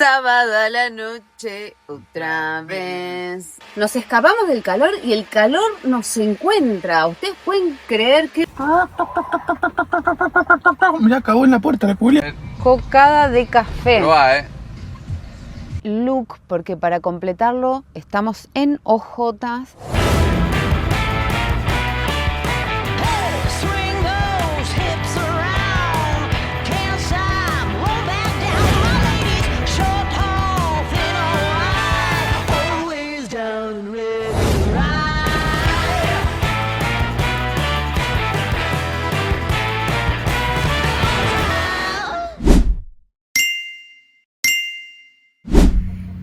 sábado a la noche, otra vez. Nos escapamos del calor y el calor nos encuentra. ¿Ustedes pueden creer que...? Mirá, acabó en la puerta la culia. Cocada de café. No va, Look, porque para completarlo estamos en ojotas.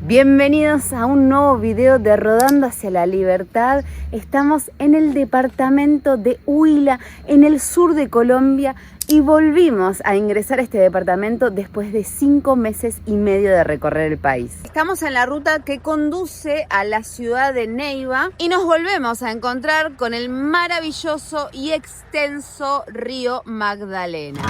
Bienvenidos a un nuevo video de Rodando hacia la Libertad. Estamos en el departamento de Huila, en el sur de Colombia, y volvimos a ingresar a este departamento después de 5 meses y medio de recorrer el país. Estamos en la ruta que conduce a la ciudad de Neiva y nos volvemos a encontrar con el maravilloso y extenso río Magdalena.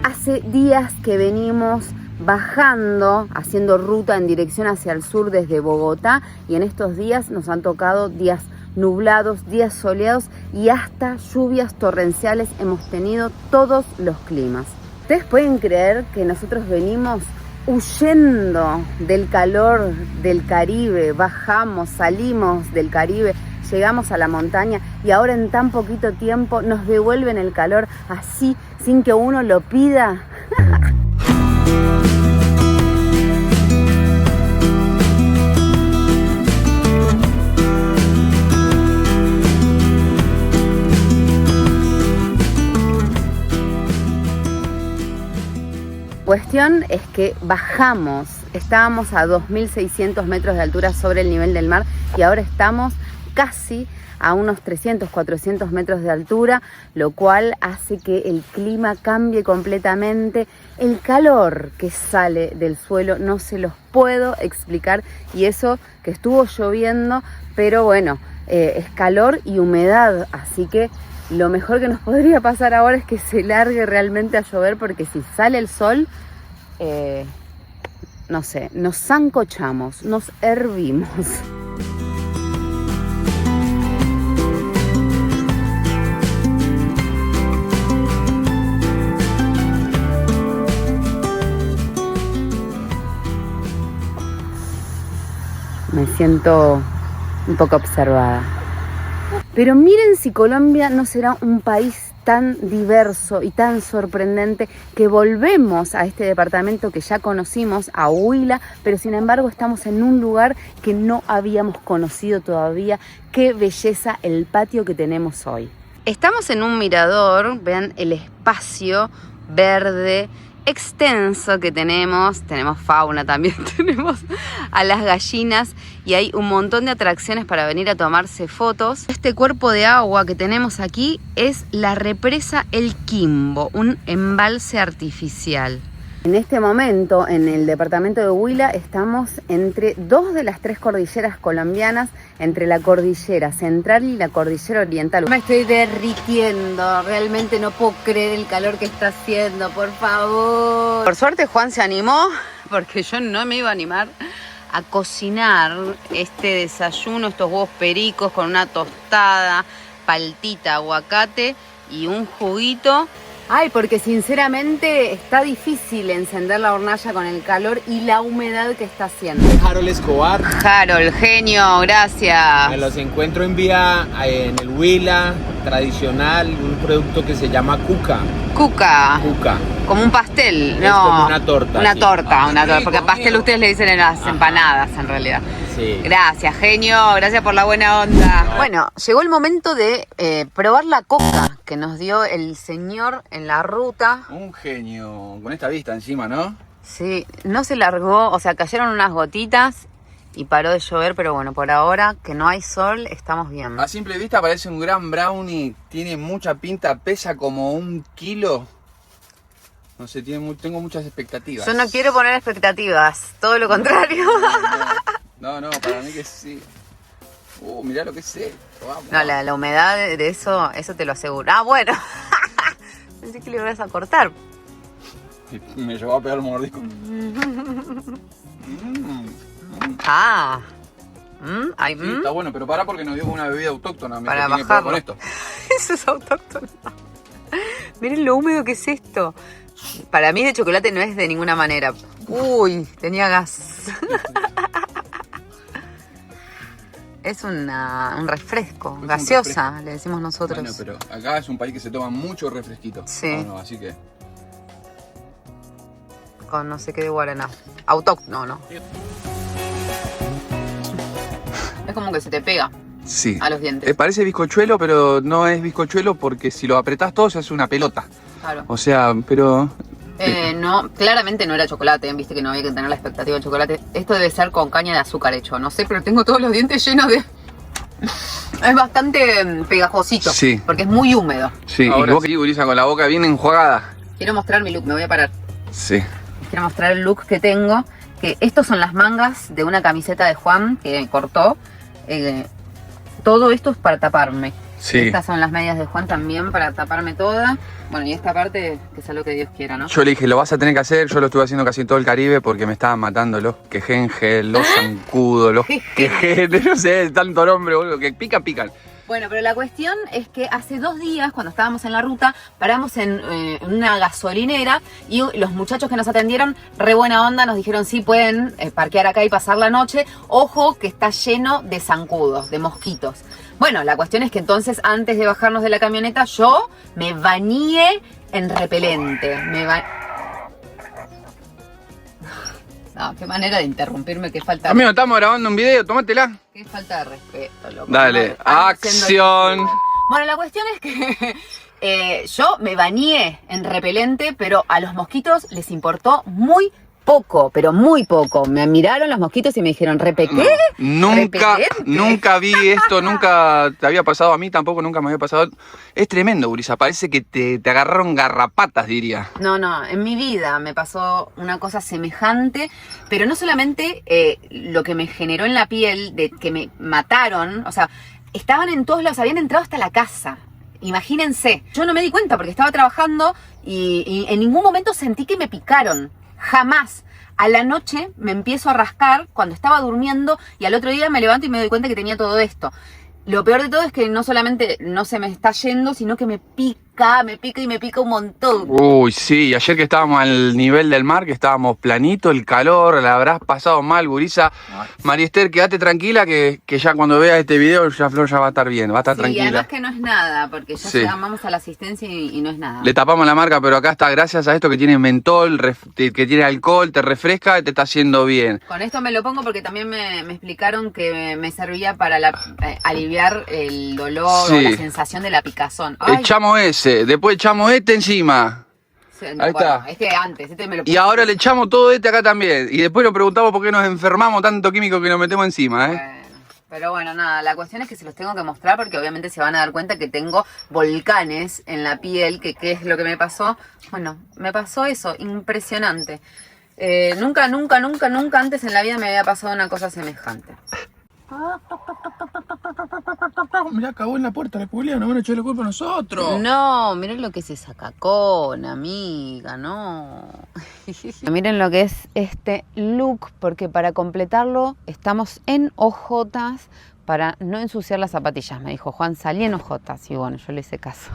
Hace días que venimos bajando, haciendo ruta en dirección hacia el sur desde Bogotá, y en estos días nos han tocado días nublados, días soleados y hasta lluvias torrenciales. Hemos tenido todos los climas. ¿Ustedes pueden creer que nosotros venimos huyendo del calor del Caribe? Bajamos, salimos del Caribe, llegamos a la montaña y ahora en tan poquito tiempo nos devuelven el calor así, sin que uno lo pida. Cuestión es que bajamos, estábamos a 2.600 metros de altura sobre el nivel del mar y ahora estamos casi a unos 300, 400 metros de altura, lo cual hace que el clima cambie completamente. El calor que sale del suelo no se los puedo explicar, y eso que estuvo lloviendo, pero bueno, es calor y humedad, así que lo mejor que nos podría pasar ahora es que se largue realmente a llover, porque si sale el sol, no sé, nos sancochamos, nos hervimos. Me siento un poco observada. Pero miren si Colombia no será un país tan diverso y tan sorprendente, que volvemos a este departamento que ya conocimos, a Huila, pero sin embargo estamos en un lugar que no habíamos conocido todavía. ¡Qué belleza el patio que tenemos hoy! Estamos en un mirador, vean el espacio verde extenso que tenemos fauna también, tenemos a las gallinas y hay un montón de atracciones para venir a tomarse fotos. Este cuerpo de agua que tenemos aquí es la represa El Quimbo, un embalse artificial. En este momento, en el departamento de Huila, estamos entre dos de las tres cordilleras colombianas, entre la cordillera central y la cordillera oriental. Me estoy derritiendo, realmente no puedo creer el calor que está haciendo, por favor. Por suerte Juan se animó, porque yo no me iba a animar a cocinar este desayuno, estos huevos pericos con una tostada, paltita, aguacate y un juguito. Ay, porque sinceramente está difícil encender la hornalla con el calor y la humedad que está haciendo. Harold Escobar. Harold, genio, gracias. Me los encuentro en vía en el Huila, tradicional, un producto que se llama cuca. Cuca. Cuca. Como un pastel, Es ¿no? como una torta. Una sí. torta, una torta, Rico, porque pastel ustedes le dicen en las empanadas en realidad. Sí. Gracias, genio, gracias por la buena onda. Bueno, llegó el momento de probar la coca que nos dio el señor en la ruta. Un genio, con esta vista encima, ¿no? Sí, no se largó, o sea, cayeron unas gotitas y paró de llover, pero bueno, por ahora que no hay sol, estamos bien. A simple vista parece un gran brownie, tiene mucha pinta, pesa como 1 kilo. No sé, tengo muchas expectativas. Yo no quiero poner expectativas, todo lo contrario. No, para mí que sí. Mirá lo que es esto. Vamos. No, la humedad de eso te lo aseguro. Ah, bueno. Pensé que le ibas a cortar. Me llevó a pegar el mordisco. Ah. Sí, está bueno, pero pará porque nos dio una bebida autóctona. Para tiene que bajarlo. con esto. Eso es autóctono. Miren lo húmedo que es esto. Para mí de chocolate no es de ninguna manera. Uy, tenía gas. Es un refresco, Es un gaseosa, refresco. le decimos nosotros. Bueno, pero acá es un país que se toma mucho refresquito. Sí. No, así que... Con no sé qué de guaraná. Autóctono, ¿no? Es como que se te pega Sí. a los dientes. Parece bizcochuelo, pero no es bizcochuelo porque si lo apretás todo se hace una pelota. Claro. O sea, pero... No, claramente no era chocolate, viste que no había que tener la expectativa de chocolate. Esto debe ser con caña de azúcar hecho, no sé, pero tengo todos los dientes llenos de... Es bastante pegajosito, Sí. porque es muy húmedo. Sí, Ahora y vos que gurisa con la boca bien enjuagada. Quiero mostrar mi look, me voy a parar. Sí. Quiero mostrar el look que tengo, que estos son las mangas de una camiseta de Juan que cortó. Todo esto es para taparme. Sí. Estas son las medias de Juan también para taparme toda. Bueno, y esta parte que sea lo que Dios quiera, ¿no? Yo le dije, lo vas a tener que hacer. Yo lo estuve haciendo casi en todo el Caribe porque me estaban matando los quejenjes, los zancudos, los quejenjes, no sé, tanto nombre, boludo, que pican. Bueno, pero la cuestión es que hace 2 días, cuando estábamos en la ruta, paramos en una gasolinera y los muchachos que nos atendieron, re buena onda, nos dijeron sí, pueden parquear acá y pasar la noche. Ojo que está lleno de zancudos, de mosquitos. Bueno, la cuestión es que entonces, antes de bajarnos de la camioneta, yo me bañé en repelente. No, qué manera de interrumpirme, qué falta... Amigo, estamos grabando un video, tómatela. Qué falta de respeto, loco. Dale, No, estamos haciendo acción. el- Bueno, la cuestión es que yo me bañé en repelente, pero a los mosquitos les importó muy poco, pero muy poco. Me miraron los mosquitos y me dijeron, ¿repe qué? Nunca ¿Repelente? vi esto, nunca te había pasado a mí, tampoco nunca me había pasado. Es tremendo, gurisa, parece que te agarraron garrapatas, diría. No, en mi vida me pasó una cosa semejante, pero no solamente lo que me generó en la piel de que me mataron, o sea, estaban en todos lados, habían entrado hasta la casa. Imagínense, yo no me di cuenta porque estaba trabajando y en ningún momento sentí que me picaron, jamás. A la noche me empiezo a rascar cuando estaba durmiendo y al otro día me levanto y me doy cuenta que tenía todo esto. Lo peor de todo es que no solamente no se me está yendo, sino que me pica un montón. Uy, sí, ayer que estábamos al nivel del mar, que estábamos planito, el calor, la habrás pasado mal, gurisa. María Esther, quédate tranquila que ya cuando veas este video, ya Flor ya va a estar bien, va a estar Sí, tranquila. y además que no es nada, porque ya Sí. llamamos a la asistencia y no es nada. Le tapamos la marca, pero acá está, gracias a esto que tiene mentol, que tiene alcohol, te refresca y te está haciendo bien. Con esto me lo pongo porque también me explicaron que me servía para aliviar el dolor Sí. o la sensación de la picazón. Ay, Echamos ese, después echamos este encima. sí, ahí está. Este antes, este me lo Y ahora le echamos todo este acá también. Y después nos preguntamos por qué nos enfermamos tanto químico que nos metemos encima, ¿eh? Bueno, pero bueno, nada, la cuestión es que se los tengo que mostrar porque obviamente se van a dar cuenta que tengo volcanes en la piel, que qué es lo que me pasó. Bueno, me pasó eso, impresionante. Nunca antes en la vida me había pasado una cosa semejante. Mirá, cagó en la puerta la culia, no van a echar la culpa a nosotros. No, miren lo que es esa cacona, amiga, no. Miren lo que es este look, porque para completarlo estamos en ojotas para no ensuciar las zapatillas. Me dijo Juan, salí en ojotas. Y bueno, yo le hice caso.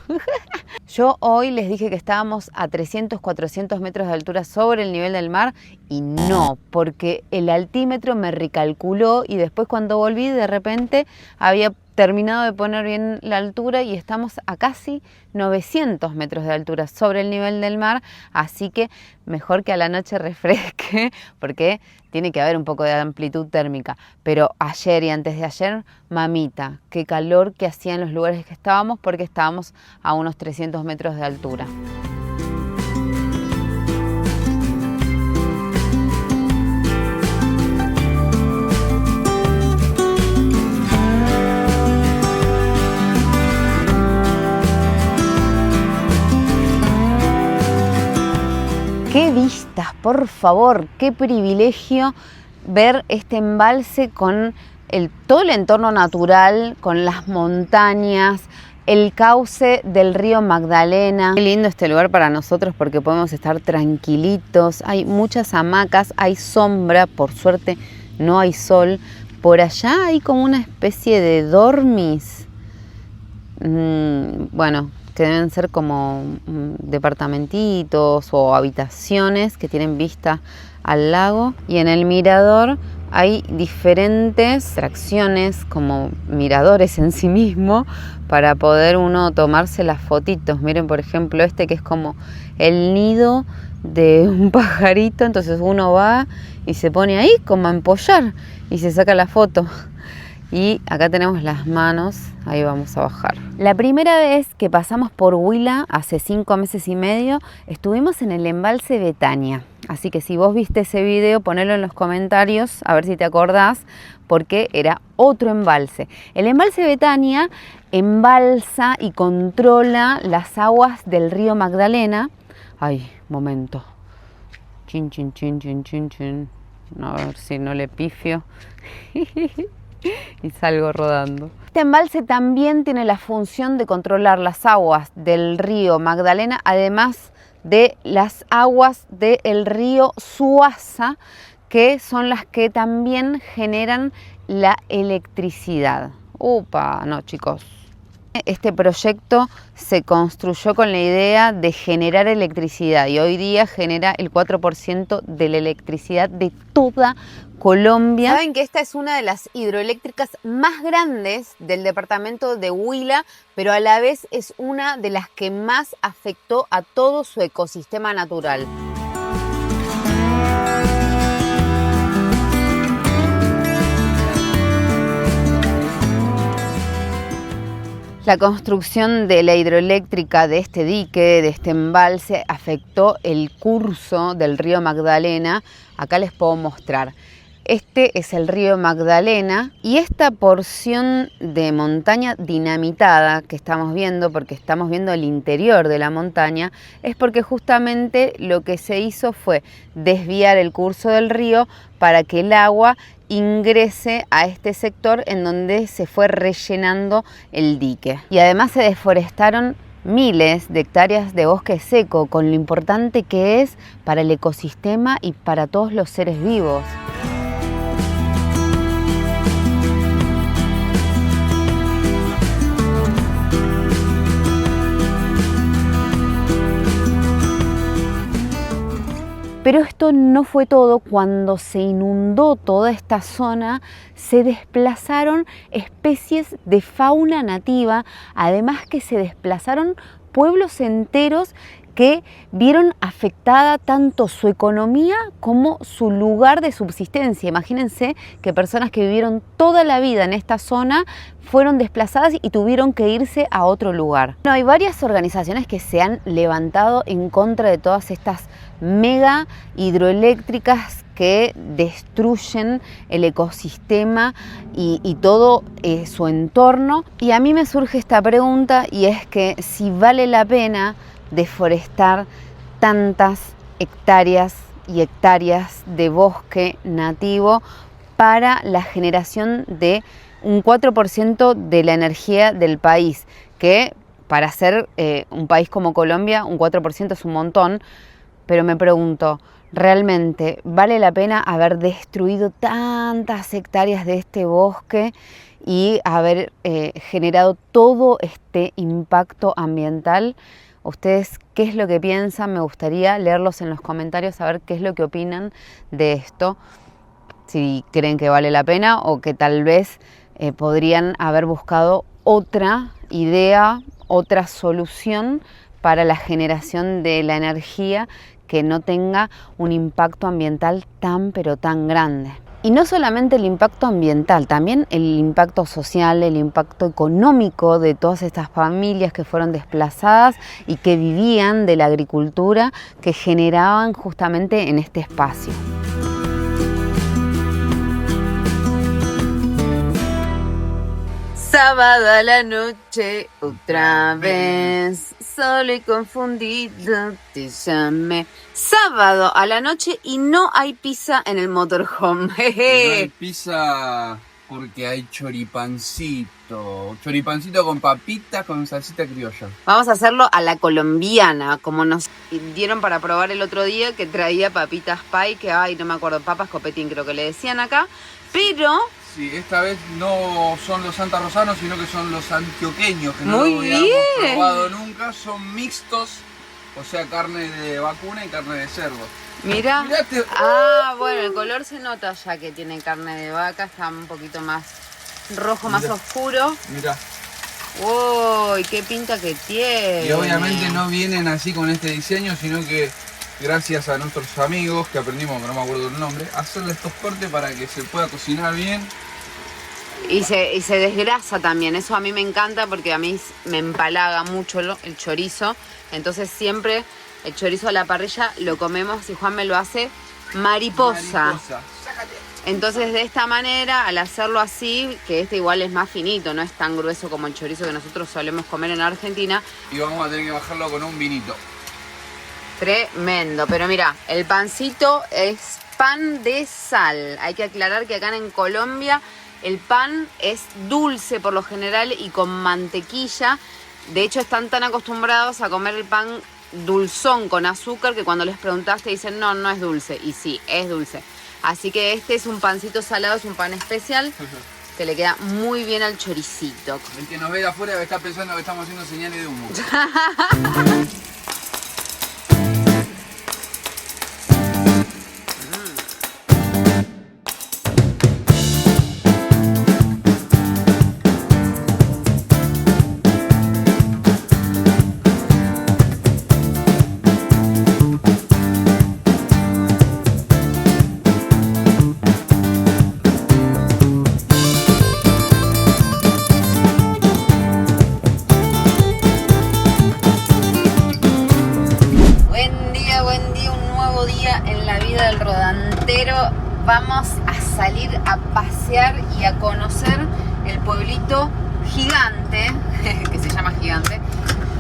Yo hoy les dije que estábamos a 300, 400 metros de altura sobre el nivel del mar y no, porque el altímetro me recalculó y después cuando volví de repente había terminado de poner bien la altura y estamos a casi 900 metros de altura sobre el nivel del mar, así que mejor que a la noche refresque porque tiene que haber un poco de amplitud térmica. Pero ayer y antes de ayer, mamita, qué calor que hacía en los lugares que estábamos porque estábamos a unos 300 metros de altura. ¡Qué vistas, por favor! ¡Qué privilegio ver este embalse con todo el entorno natural con las montañas, el cauce del río Magdalena. Qué lindo este lugar para nosotros porque podemos estar tranquilitos. Hay muchas hamacas, hay sombra, por suerte no hay sol. Por allá hay como una especie de dormis. Bueno, que deben ser como departamentitos o habitaciones que tienen vista al lago. Y en el mirador hay diferentes atracciones como miradores en sí mismo para poder uno tomarse las fotitos. Miren, por ejemplo, este que es como el nido de un pajarito. Entonces uno va y se pone ahí como a empollar y se saca la foto. Y acá tenemos las manos, ahí vamos a bajar. La primera vez que pasamos por Huila, hace 5 meses y medio, estuvimos en el embalse Betania. Así que si vos viste ese video, ponelo en los comentarios, a ver si te acordás, porque era otro embalse. El embalse Betania embalsa y controla las aguas del río Magdalena. Ay, momento. Chin, chin, chin, chin, chin, chin. A ver si no le pifio. Y salgo rodando. Este embalse también tiene la función de controlar las aguas del río Magdalena, además de las aguas del río Suaza, que son las que también generan la electricidad. Upa, no chicos. Este proyecto se construyó con la idea de generar electricidad y hoy día genera el 4% de la electricidad de toda Colombia. Saben que esta es una de las hidroeléctricas más grandes del departamento de Huila, pero a la vez es una de las que más afectó a todo su ecosistema natural. La construcción de la hidroeléctrica de este dique, de este embalse, afectó el curso del río Magdalena. Acá les puedo mostrar. Este es el río Magdalena y esta porción de montaña dinamitada que estamos viendo, porque estamos viendo el interior de la montaña, es porque justamente lo que se hizo fue desviar el curso del río para que el agua ingrese a este sector en donde se fue rellenando el dique. Y además se deforestaron miles de hectáreas de bosque seco, con lo importante que es para el ecosistema y para todos los seres vivos. Pero esto no fue todo. Cuando se inundó toda esta zona, se desplazaron especies de fauna nativa, además que se desplazaron pueblos enteros que vieron afectada tanto su economía como su lugar de subsistencia. Imagínense que personas que vivieron toda la vida en esta zona fueron desplazadas y tuvieron que irse a otro lugar. Bueno, hay varias organizaciones que se han levantado en contra de todas estas mega hidroeléctricas que destruyen el ecosistema y todo su entorno. Y a mí me surge esta pregunta, y es que si vale la pena deforestar tantas hectáreas y hectáreas de bosque nativo para la generación de un 4% de la energía del país, que para ser un país como Colombia, un 4% es un montón. Pero me pregunto, ¿realmente vale la pena haber destruido tantas hectáreas de este bosque y haber generado todo este impacto ambiental? ¿Ustedes qué es lo que piensan? Me gustaría leerlos en los comentarios, saber qué es lo que opinan de esto. Si creen que vale la pena o que tal vez podrían haber buscado otra idea, otra solución para la generación de la energía que no tenga un impacto ambiental tan pero tan grande. Y no solamente el impacto ambiental, también el impacto social, el impacto económico de todas estas familias que fueron desplazadas y que vivían de la agricultura que generaban justamente en este espacio. Sábado a la noche, otra vez, solo y confundido te llamé. Sábado a la noche y no hay pizza en el motorhome. No hay pizza porque hay choripancito. Choripancito con papitas, con salsita criolla. Vamos a hacerlo a la colombiana, como nos dieron para probar el otro día, que traía papitas pie, que ay, no me acuerdo, papas copetín creo que le decían acá, pero... Sí, esta vez no son los santarrosanos, sino que son los antioqueños, que no Muy lo habíamos bien. probado nunca. Son mixtos, o sea, carne de vacuna y carne de cerdo. Mira. Mirate. Ah, bueno, el color se nota ya que tiene carne de vaca, está un poquito más rojo, más oscuro. Mirá. Uy, qué pinta que tiene. Y obviamente no vienen así con este diseño, sino que gracias a nuestros amigos que aprendimos, que no me acuerdo el nombre, hacerle estos cortes para que se pueda cocinar bien. Y se desgrasa también, eso a mí me encanta porque a mí me empalaga mucho el chorizo. Entonces siempre el chorizo a la parrilla lo comemos, y Juan me lo hace mariposa. Entonces de esta manera, al hacerlo así, que este igual es más finito, no es tan grueso como el chorizo que nosotros solemos comer en Argentina. Y vamos a tener que bajarlo con un vinito. Tremendo, pero mira, el pancito es pan de sal. Hay que aclarar que acá en Colombia el pan es dulce por lo general y con mantequilla. De hecho están tan acostumbrados a comer el pan dulzón con azúcar que cuando les preguntaste dicen no, no es dulce. Y sí, es dulce. Así que este es un pancito salado, es un pan especial que le queda muy bien al choricito. El que nos ve de afuera está pensando que estamos haciendo señales de humo. Vamos a salir a pasear y a conocer el pueblito Gigante, que se llama Gigante,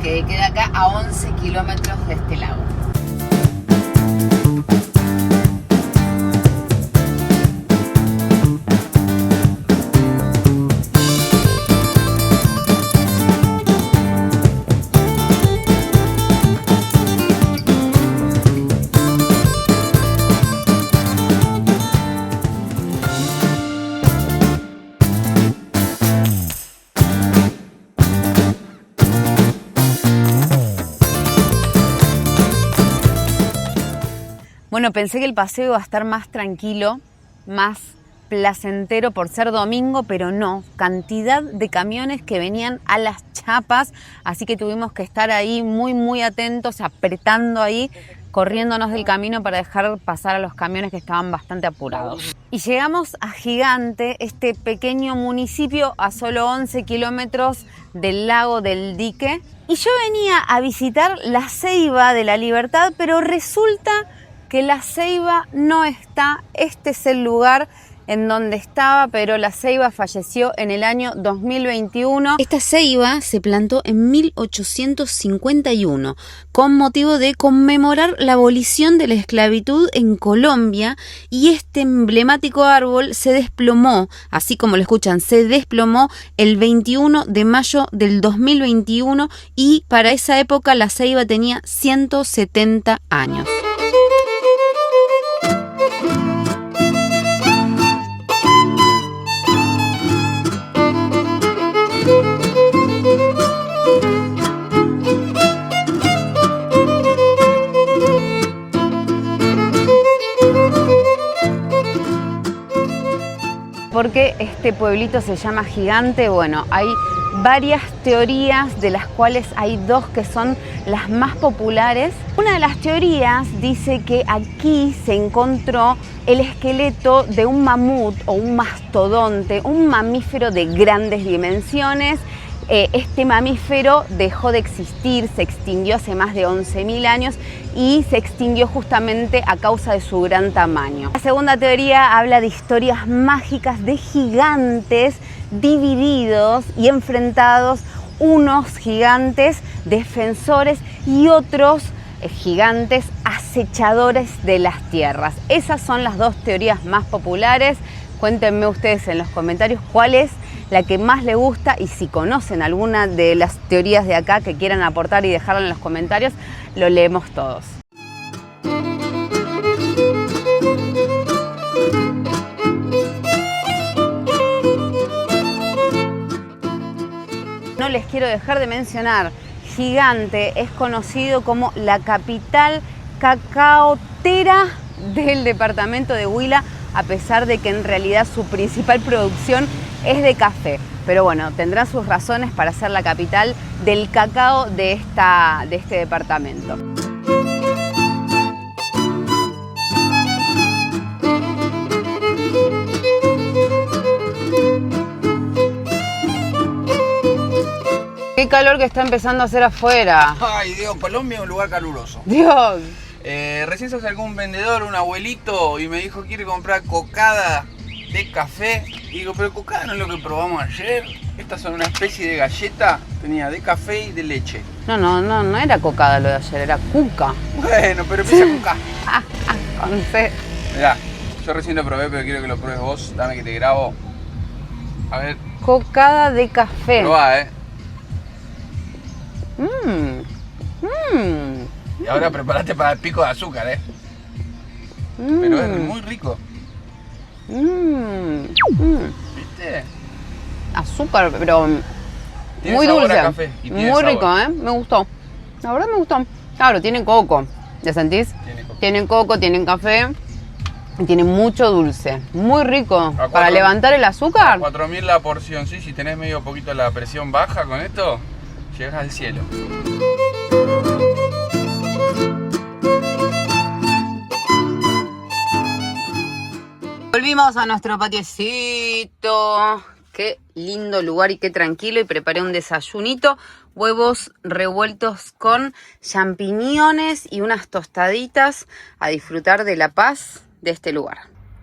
que queda acá a 11 kilómetros de este lago. Bueno, pensé que el paseo iba a estar más tranquilo, más placentero por ser domingo, pero no. Cantidad de camiones que venían a las chapas, así que tuvimos que estar ahí muy atentos, apretando ahí, corriéndonos del camino para dejar pasar a los camiones que estaban bastante apurados. Y llegamos a Gigante, este pequeño municipio a solo 11 kilómetros del lago del Dique. Y yo venía a visitar la Ceiba de la Libertad, pero resulta que la ceiba no está. Este es el lugar en donde estaba, pero la ceiba falleció en el año 2021. Esta ceiba se plantó en 1851 con motivo de conmemorar la abolición de la esclavitud en Colombia, y este emblemático árbol se desplomó, así como lo escuchan, se desplomó el 21 de mayo del 2021, y para esa época la ceiba tenía 170 años. ¿Por qué este pueblito se llama Gigante? Bueno, hay varias teorías, de las cuales hay dos que son las más populares. Una de las teorías dice que aquí se encontró el esqueleto de un mamut o un mastodonte, un mamífero de grandes dimensiones. Este mamífero dejó de existir, se extinguió hace más de 11.000 años y se extinguió justamente a causa de su gran tamaño. La segunda teoría habla de historias mágicas de gigantes divididos y enfrentados, unos gigantes defensores y otros gigantes acechadores de las tierras. Esas son las dos teorías más populares, Cuéntenme ustedes en los comentarios cuál es la que más les gusta y si conocen alguna de las teorías de acá que quieran aportar y dejarla en los comentarios, lo leemos todos. No les quiero dejar de mencionar, Gigante es conocido como la capital cacaotera del departamento de Huila, a pesar de que en realidad su principal producción es de café. Pero bueno, tendrá sus razones para ser la capital del cacao de este departamento. Qué calor que está empezando a hacer afuera. Ay, Dios, Colombia es un lugar caluroso. Dios. Recién se acercó un vendedor, un abuelito, y me dijo que quiere comprar cocada de café. Y digo, pero cocada no es lo que probamos ayer. Estas son una especie de galleta, tenía de café y de leche. No era cocada lo de ayer, era cuca. Bueno, pero empieza con K. Con C. Mirá, yo recién lo probé, pero quiero que lo pruebes vos. Dame que te grabo. A ver. Cocada de café. Probá, Y ahora prepárate para el pico de azúcar, Pero es muy rico. ¿Viste? Azúcar, pero Tiene muy sabor dulce. a café y tiene Muy sabor. rico, me gustó. La verdad me gustó. Claro, tiene coco. ¿Ya sentís? Tienen coco, tienen café. Y tiene mucho dulce. Muy rico. Para levantar el azúcar. 4.000 la porción, sí. Si tenés medio poquito la presión baja con esto, llegas al cielo. Volvimos a nuestro patiecito. Qué lindo lugar y qué tranquilo. Y preparé un desayunito. Huevos revueltos con champiñones y unas tostaditas a disfrutar de la paz de este lugar.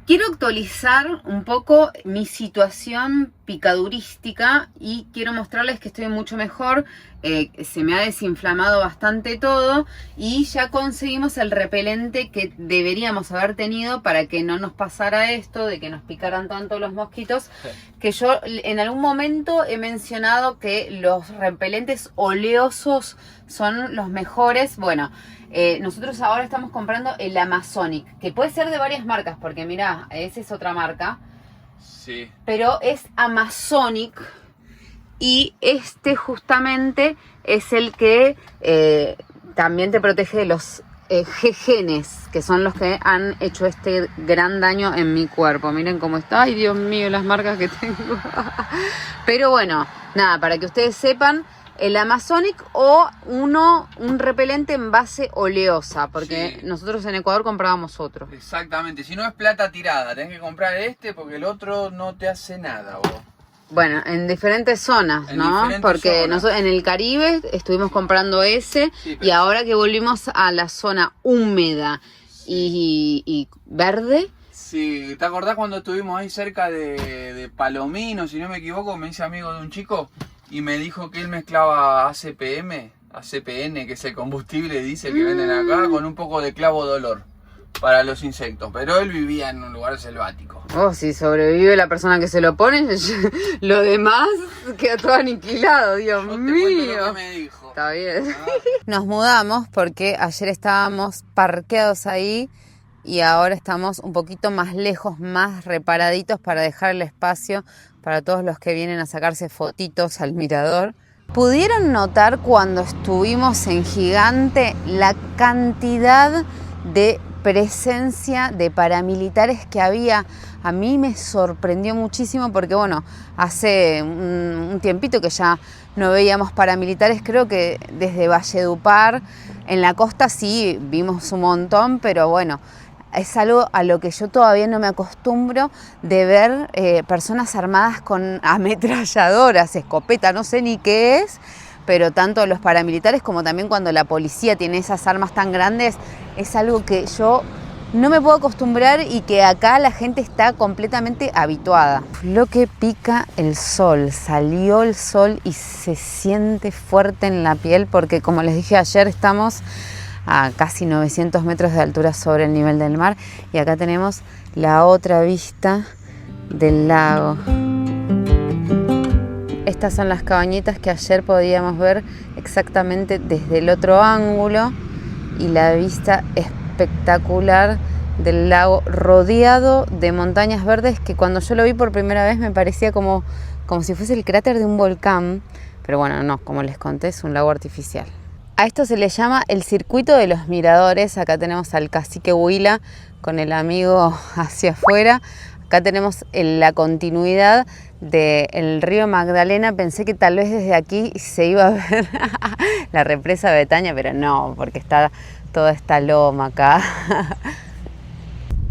Quiero actualizar un poco mi situación picadurística y quiero mostrarles que estoy mucho mejor. Se me ha desinflamado bastante todo y ya conseguimos el repelente que deberíamos haber tenido para que no nos pasara esto de que nos picaran tanto los mosquitos. Que yo en algún momento he mencionado que los repelentes oleosos son los mejores. Bueno, nosotros ahora estamos comprando el Amazonic, que puede ser de varias marcas, porque mirá, esa es otra marca. Sí. Pero es Amazonic y este justamente es el que también te protege de los G-genes, que son los que han hecho este gran daño en mi cuerpo. Miren cómo está. Ay, Dios mío, las marcas que tengo. Pero bueno, nada, para que ustedes sepan, el Amazonic o un repelente en base oleosa, porque sí, nosotros en Ecuador comprábamos otro. Exactamente, si no es plata tirada, tenés que comprar este porque el otro no te hace nada, vos. Bueno, en diferentes zonas, ¿no? Porque nosotros en el Caribe estuvimos comprando ese, sí, y ahora que volvimos a la zona húmeda y verde. Sí, ¿te acordás cuando estuvimos ahí cerca de Palomino, si no me equivoco? Me hice amigo de un chico y me dijo que él mezclaba ACPN, que es el combustible diésel que venden acá, con un poco de clavo de olor para los insectos. Pero él vivía en un lugar selvático. Oh, si sobrevive la persona que se lo pone, lo demás queda todo aniquilado, Dios mío. Lo que me dijo. Está bien. Nos mudamos porque ayer estábamos parqueados ahí y ahora estamos un poquito más lejos, más reparaditos para dejar el espacio para todos los que vienen a sacarse fotitos al mirador. ¿Pudieron notar cuando estuvimos en Gigante la cantidad de presencia de paramilitares que había? A mí me sorprendió muchísimo porque, bueno, hace un tiempito que ya no veíamos paramilitares. Creo que desde Valledupar, en la costa sí vimos un montón, pero bueno, es algo a lo que yo todavía no me acostumbro de ver personas armadas con ametralladoras, escopeta, no sé ni qué es, pero tanto los paramilitares como también cuando la policía tiene esas armas tan grandes, es algo que yo no me puedo acostumbrar y que acá la gente está completamente habituada. Lo que pica el sol, salió el sol y se siente fuerte en la piel porque, como les dije ayer, estamos a casi 900 metros de altura sobre el nivel del mar y acá tenemos la otra vista del lago. Estas son las cabañitas que ayer podíamos ver exactamente desde el otro ángulo y la vista espectacular del lago rodeado de montañas verdes que cuando yo lo vi por primera vez me parecía como si fuese el cráter de un volcán, pero bueno, no, como les conté, es un lago artificial. A esto se le llama el circuito de los miradores. Acá tenemos al cacique Huila con el amigo hacia afuera. Acá tenemos la continuidad del río Magdalena. Pensé que tal vez desde aquí se iba a ver la represa de Betaña, pero no, porque está toda esta loma acá.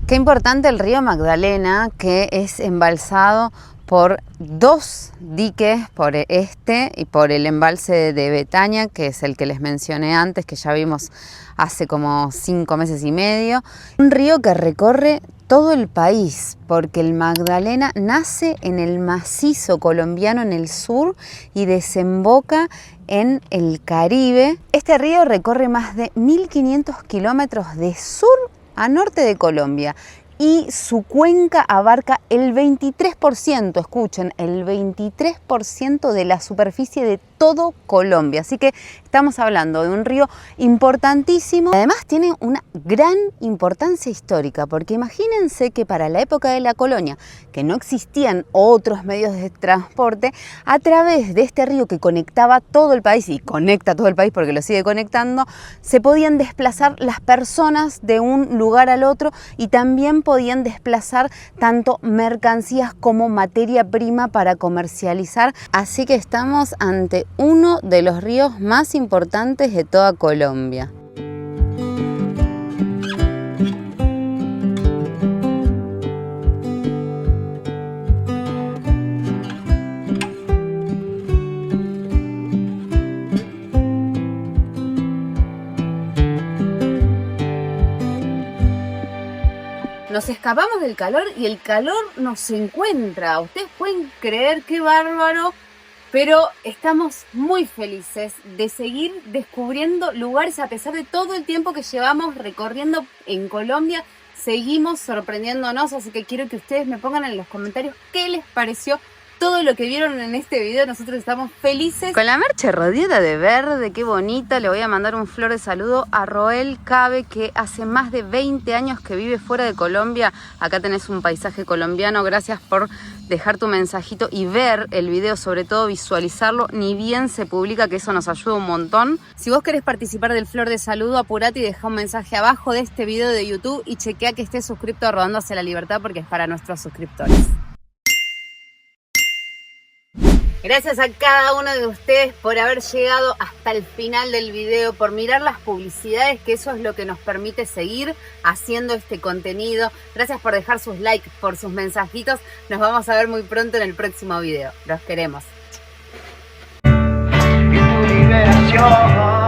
Qué importante el río Magdalena, que es embalsado por dos diques, por este y por el embalse de Betaña, que es el que les mencioné antes, que ya vimos hace como 5 meses y medio. Un río que recorre todo el país, porque el Magdalena nace en el macizo colombiano en el sur y desemboca en el Caribe. Este río recorre más de 1.500 kilómetros de sur a norte de Colombia y su cuenca abarca el 23%, escuchen, el 23% de la superficie de todo Colombia. Así que estamos hablando de un río importantísimo. Además tiene una gran importancia histórica, porque imagínense que para la época de la colonia, que no existían otros medios de transporte, a través de este río que conectaba todo el país, y conecta todo el país porque lo sigue conectando, se podían desplazar las personas de un lugar al otro y también podían desplazar tanto mercancías como materia prima para comercializar. Así que estamos ante uno de los ríos más importantes de toda Colombia. Nos escapamos del calor y el calor nos encuentra. Ustedes pueden creer qué bárbaro, pero estamos muy felices de seguir descubriendo lugares a pesar de todo el tiempo que llevamos recorriendo en Colombia. Seguimos sorprendiéndonos, así que quiero que ustedes me pongan en los comentarios qué les pareció todo lo que vieron en este video. Nosotros estamos felices. Con la merche rodeada de verde, qué bonita. Le voy a mandar un flor de saludo a Roel Cabe, que hace más de 20 años que vive fuera de Colombia. Acá tenés un paisaje colombiano. Gracias por dejar tu mensajito y ver el video, sobre todo visualizarlo. Ni bien se publica, que eso nos ayuda un montón. Si vos querés participar del flor de saludo, apurate y deja un mensaje abajo de este video de YouTube y chequea que estés suscrito a Rodando hacia la Libertad, porque es para nuestros suscriptores. Gracias a cada uno de ustedes por haber llegado hasta el final del video, por mirar las publicidades, que eso es lo que nos permite seguir haciendo este contenido. Gracias por dejar sus likes, por sus mensajitos. Nos vamos a ver muy pronto en el próximo video. Los queremos. Liberación.